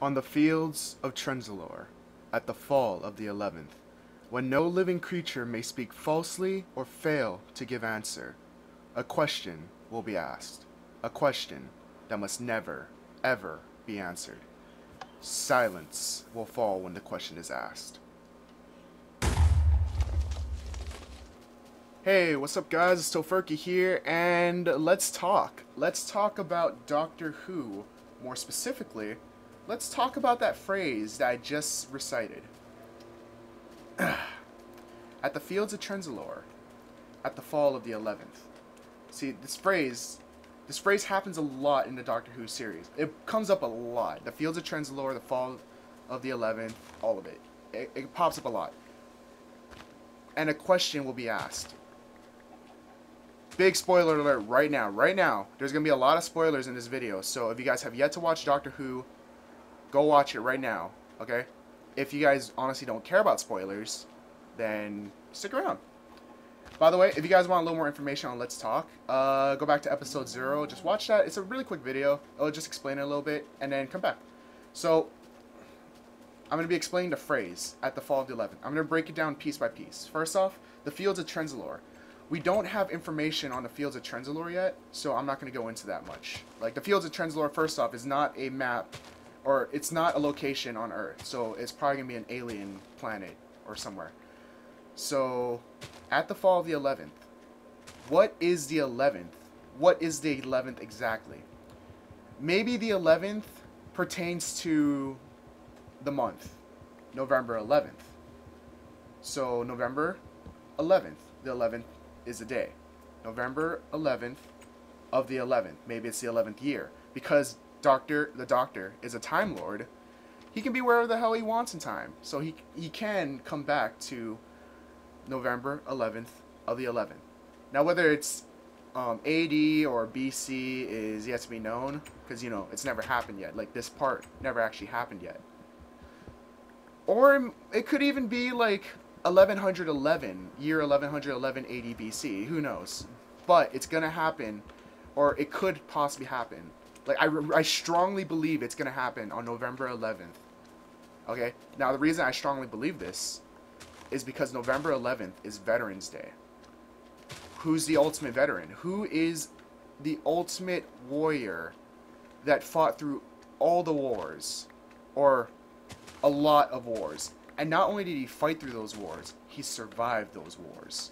On the fields of Trenzelore, at the fall of the 11th, when no living creature may speak falsely or fail to give answer, a question will be asked. A question that must never, ever be answered. Silence will fall when the question is asked. Hey, what's up guys? It's ToFurkie here, and let's talk. Let's talk about Doctor Who. More specifically, let's talk about that phrase that I just recited. At the fields of Trenzelore, at the fall of the 11th. See, this phrase happens a lot in the Doctor Who series. It comes up a lot. The fields of Trenzelore, the fall of the 11th, all of it. It pops up a lot. And a question will be asked. Big spoiler alert right now. Right now, there's going to be a lot of spoilers in this video. So if you guys have yet to watch Doctor Who, go watch it right now, okay? If you guys honestly don't care about spoilers, then stick around. By the way, if you guys want a little more information on Let's Talk, go back to episode 0. Just watch that. It's a really quick video. It'll just explain it a little bit, and then come back. So, I'm going to be explaining the phrase, at the fall of the 11th. I'm going to break it down piece by piece. First off, the fields of Trenzelore. We don't have information on the fields of Trenzelore yet, so I'm not going to go into that much. Like, the fields of Trenzelore, first off, is not a map, or it's not a location on Earth, so it's probably going to be an alien planet or somewhere. So, at the fall of the 11th, what is the 11th? What is the 11th exactly? Maybe the 11th pertains to the month, November 11th. So, November 11th, the 11th is a day. November 11th of the 11th. Maybe it's the 11th year. Because the Doctor is a Time Lord, he can be wherever the hell he wants in time. So he can come back to November 11th of the 11th. Now whether it's AD or BC is yet to be known, because, you know, it's never happened yet. Like, this part never actually happened yet. Or it could even be like 1111, year 1111 AD BC, who knows. But it's gonna happen, or it could possibly happen. Like, I strongly believe it's gonna happen on November 11th. Okay? Now, the reason I strongly believe this is because November 11th is Veterans Day. Who's the ultimate veteran? Who is the ultimate warrior that fought through all the wars, or a lot of wars? And not only did he fight through those wars, he survived those wars.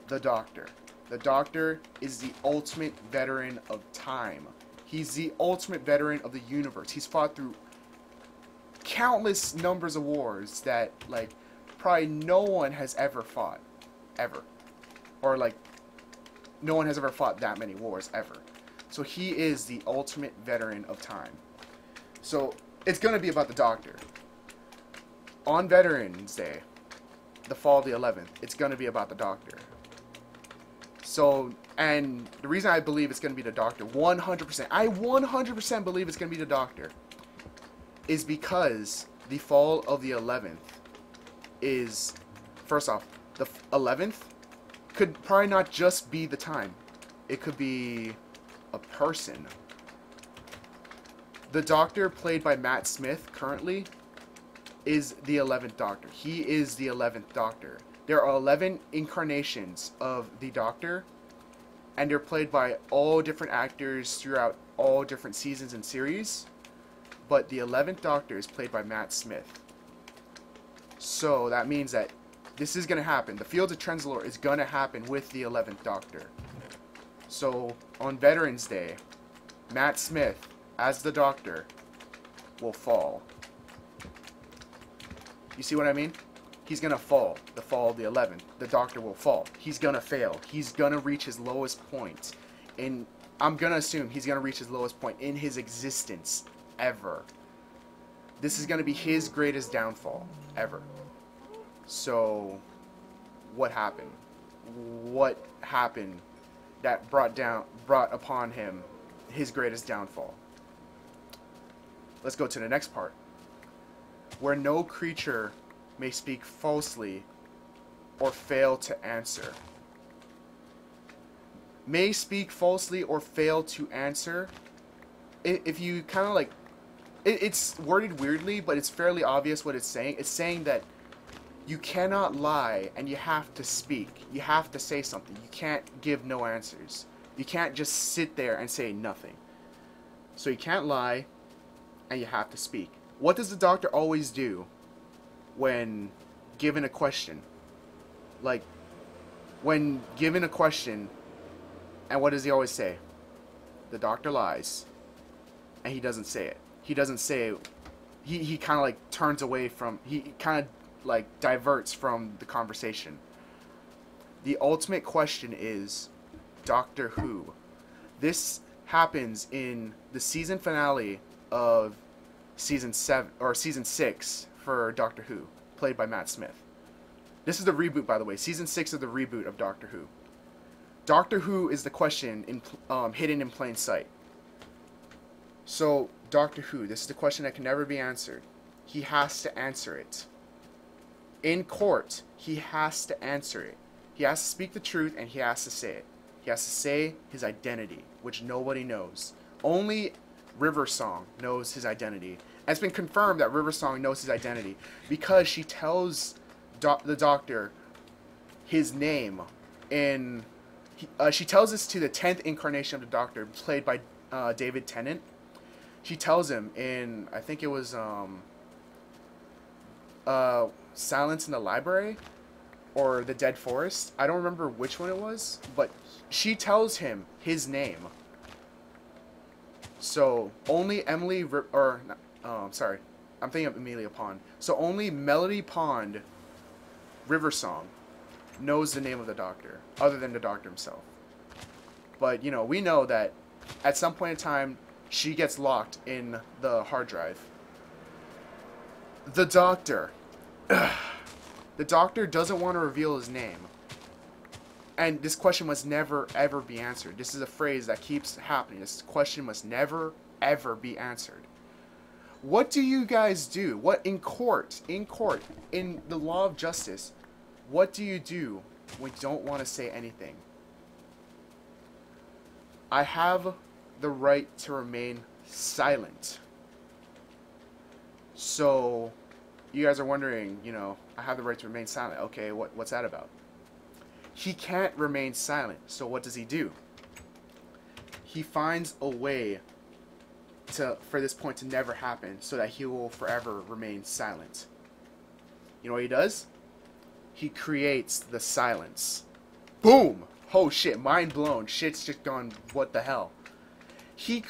The Doctor. The Doctor is the ultimate veteran of time. He's the ultimate veteran of the universe. He's fought through countless numbers of wars that, like, probably no one has ever fought. Ever. Or, like, no one has ever fought that many wars, ever. So he is the ultimate veteran of time. So, it's going to be about the Doctor. On Veterans Day, the fall of the 11th, it's going to be about the Doctor. So, and the reason I believe it's going to be the Doctor, 100%, I 100% believe it's going to be the Doctor, is because the fall of the 11th is, first off, the 11th could probably not just be the time. It could be a person. The Doctor, played by Matt Smith currently, is the 11th Doctor. He is the 11th Doctor. There are 11 incarnations of the Doctor, and they're played by all different actors throughout all different seasons and series, but the 11th Doctor is played by Matt Smith. So that means that this is going to happen. The Fields of Trenzelore is going to happen with the 11th Doctor. So on Veterans Day, Matt Smith, as the Doctor, will fall. You see what I mean? He's going to fall. The fall of the 11th. The Doctor will fall. He's going to fail. He's going to reach his lowest point. And I'm going to assume he's going to reach his lowest point in his existence ever. This is going to be his greatest downfall ever. So, what happened? What happened that brought upon him his greatest downfall? Let's go to the next part. Where no creature may speak falsely or fail to answer. May speak falsely or fail to answer. If you kind of like it's worded weirdly, but it's fairly obvious what it's saying. It's saying that you cannot lie and you have to speak. You have to say something. You can't give no answers. You can't just sit there and say nothing. So you can't lie and you have to speak. What does the doctor always do when given a question? Like, when given a question, and what does he always say? The doctor lies. And he doesn't say it. He doesn't say it. He kind of like turns away from, he kind of like diverts from the conversation. The ultimate question is Doctor Who. This happens in the season finale of season 7 or season 6 for Doctor Who, played by Matt Smith. This is the reboot, by the way. Season 6 of the reboot of Doctor Who. Doctor Who is the question hidden in plain sight. So, Doctor Who, this is the question that can never be answered. He has to answer it. In court, he has to answer it. He has to speak the truth and he has to say it. He has to say his identity, which nobody knows. Only Riversong knows his identity. And it's been confirmed that Riversong knows his identity because she tells the Doctor his name in... she tells this to the 10th incarnation of the Doctor, played by David Tennant. She tells him in, I think it was Silence in the Library or The Dead Forest. I don't remember which one it was, but she tells him his name. So only sorry, I'm thinking of Amelia Pond. So only Melody Pond, Riversong, knows the name of the Doctor, other than the Doctor himself. But, you know, we know that at some point in time, she gets locked in the hard drive. The Doctor. The Doctor doesn't want to reveal his name. And this question must never, ever be answered. This is a phrase that keeps happening. This question must never, ever be answered. What do you guys do? What in court, in the law of justice, what do you do when you don't want to say anything? I have the right to remain silent. So, you guys are wondering, you know, I have the right to remain silent. Okay, what's that about? He can't remain silent, so what does he do? He finds a way for this point to never happen so that he will forever remain silent. You know what he does? He creates the silence. Boom! Oh shit, mind blown. Shit's just gone, what the hell? He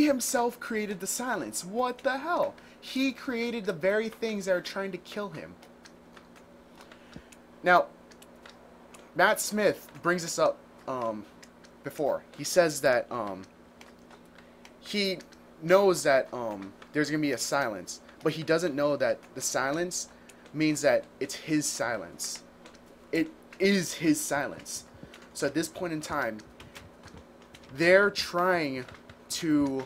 himself created the silence. What the hell? He created the very things that are trying to kill him. Now, Matt Smith brings this up before. He says that he knows that there's going to be a silence, but he doesn't know that the silence means that it's his silence. It is his silence. So at this point in time, they're trying to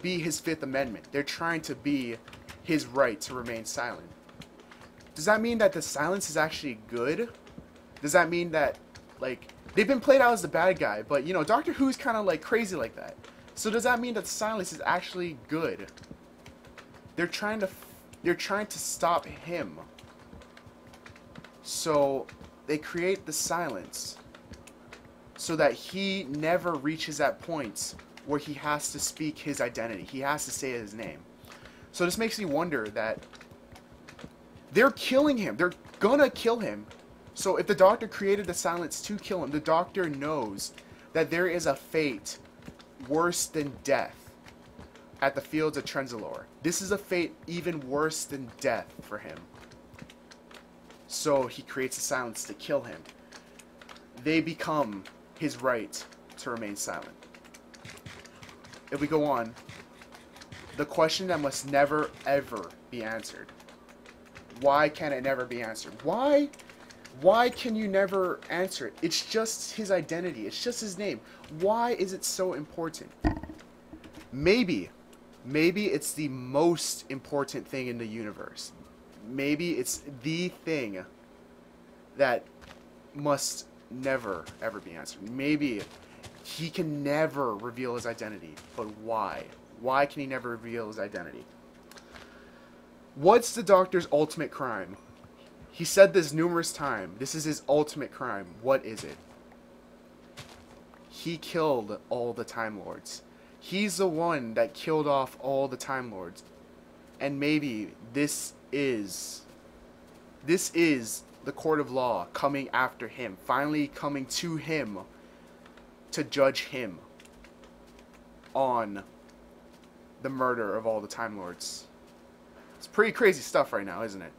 be his Fifth Amendment. They're trying to be his right to remain silent. Does that mean that the silence is actually good? Does that mean that, like, they've been played out as the bad guy, but, you know, Doctor Who's kind of, like, crazy like that. So does that mean that silence is actually good? They're trying to stop him. So they create the silence so that he never reaches that point where he has to speak his identity. He has to say his name. So this makes me wonder that they're killing him. They're gonna kill him. So if the Doctor created the silence to kill him, the Doctor knows that there is a fate worse than death at the fields of Trenzelore. This is a fate even worse than death for him. So he creates a silence to kill him. They become his right to remain silent. If we go on, the question that must never ever be answered. Why can it never be answered? Why can you never answer it? It's just his identity. It's just his name. Why is it so important? Maybe it's the most important thing in the universe. Maybe it's the thing that must never ever be answered. Maybe he can never reveal his identity. But why? Why can he never reveal his identity? What's the Doctor's ultimate crime? He said this numerous times. This is his ultimate crime. What is it? He killed all the Time Lords. He's the one that killed off all the Time Lords. And maybe this is the court of law coming after him. Finally coming to him to judge him on the murder of all the Time Lords. It's pretty crazy stuff right now, isn't it?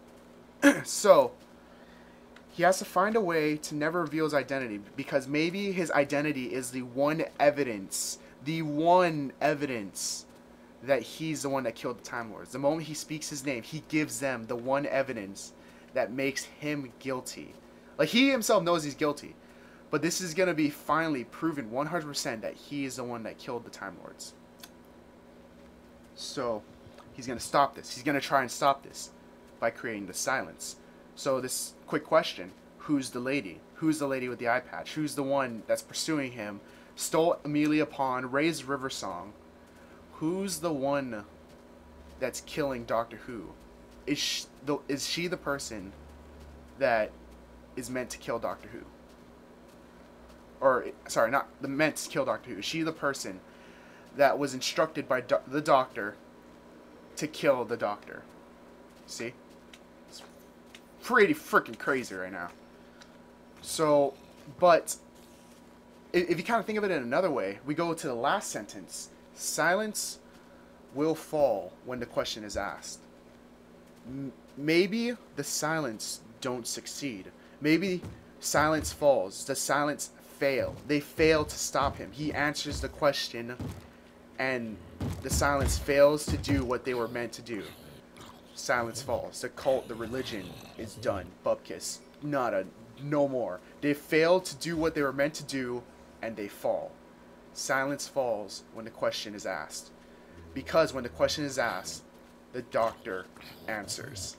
So, he has to find a way to never reveal his identity, because maybe his identity is the one evidence that he's the one that killed the Time Lords. The moment he speaks his name, he gives them the one evidence that makes him guilty. Like, he himself knows he's guilty, but this is going to be finally proven 100% that he is the one that killed the Time Lords. So, he's going to stop this. He's going to try and stop this by creating the silence. So this quick question, who's the lady? Who's the lady with the eye patch? Who's the one that's pursuing him? Stole Amelia Pond, raised River Song. Who's the one that's killing Doctor Who? Is she the person that is meant to kill Doctor Who? Or, sorry, not the meant to kill Doctor Who. Is she the person that was instructed by the Doctor to kill the Doctor? See? It's pretty freaking crazy right now. So, but if you kind of think of it in another way, we go to the last sentence. Silence will fall when the question is asked. Maybe the silence don't succeed. Maybe silence falls. Does silence fail? They fail to stop him. He answers the question, and the silence fails to do what they were meant to do. Silence falls. The cult, the religion is done. Bupkis. Nada. No more. They fail to do what they were meant to do, and they fall. Silence falls when the question is asked. Because when the question is asked, the Doctor answers.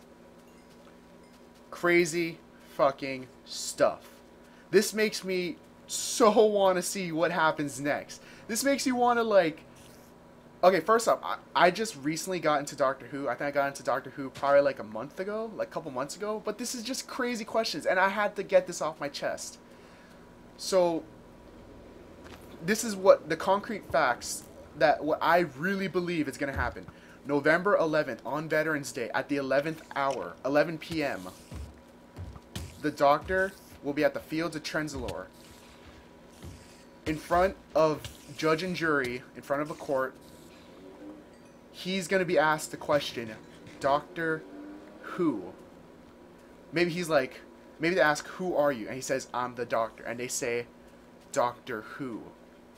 Crazy fucking stuff. This makes me so want to see what happens next. This makes you want to, like... Okay, first off, I just recently got into Doctor Who. I think I got into Doctor Who probably like a month ago, like a couple months ago. But this is just crazy questions, and I had to get this off my chest. So, this is what the concrete facts that what I really believe is going to happen. November 11th, on Veterans Day, at the 11th hour, 11 p.m., the Doctor will be at the fields of Trenzelore, in front of judge and jury, in front of a court. He's going to be asked the question, Doctor Who? Maybe he's like, maybe they ask, who are you? And he says, I'm the Doctor. And they say, Doctor Who?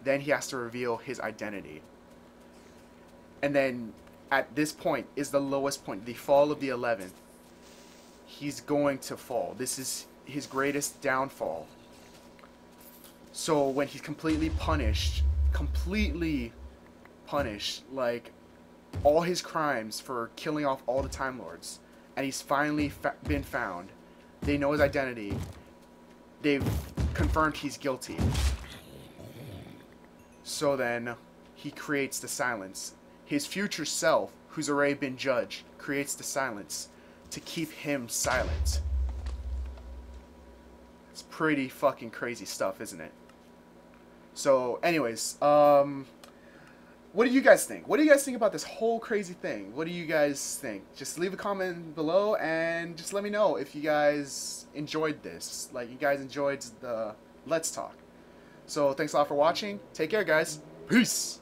Then he has to reveal his identity. And then, at this point, is the lowest point, the fall of the 11th. He's going to fall. This is his greatest downfall. So, when he's completely punished, like, all his crimes for killing off all the Time Lords, and he's finally been found. They know his identity. They've confirmed he's guilty. So then, he creates the silence. His future self, who's already been judged, creates the silence to keep him silent. It's pretty fucking crazy stuff, isn't it? So, anyways, what do you guys think? What do you guys think about this whole crazy thing? What do you guys think? Just leave a comment below and just let me know if you guys enjoyed this. Like, you guys enjoyed the Let's Talk. So, thanks a lot for watching. Take care, guys. Peace!